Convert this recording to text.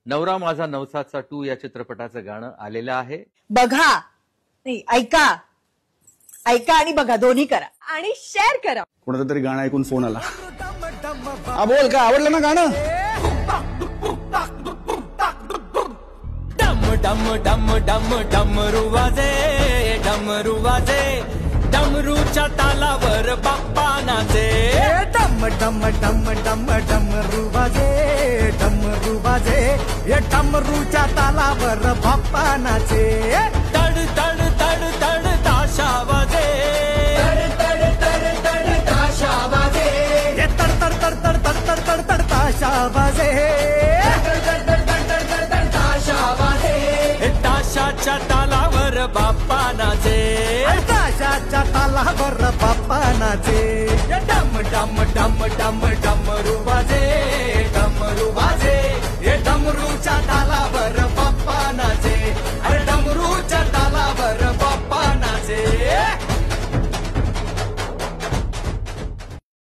नवरा माझा नवसाचा 2 या चित्रपटाचं गाणं आलेलं आहे. बघा नाही ऐका ऐका आणि बघा दोन्ही करा आणि शेअर करा. कोणाचं तरी गाणं ऐकून फोन आला. हा बोल, का आवडलं ना गाणं? डम डम डम डम डमरू वाजे, डमरू वाजे, डमरूच्या तालावर बाप्पा नाचे. डम डम डम डम डमरू वाजे, डमरू वाजे, ये डमरूच्या तालावर बाप्पा नाचे. तड तड तड तड ताशा वाजे, तड तड तड तड ताशा वाजे, ये तड तड तड तड तड तड तड तड ताशा वाजे, तड तड तड तड तड तड ताशा वाजे. ताशाच्या तालावर बाप्पा नाचे, ताशाच्या तालावर बाप्पा नाचे. डम डम डम डम डमरू वाजे.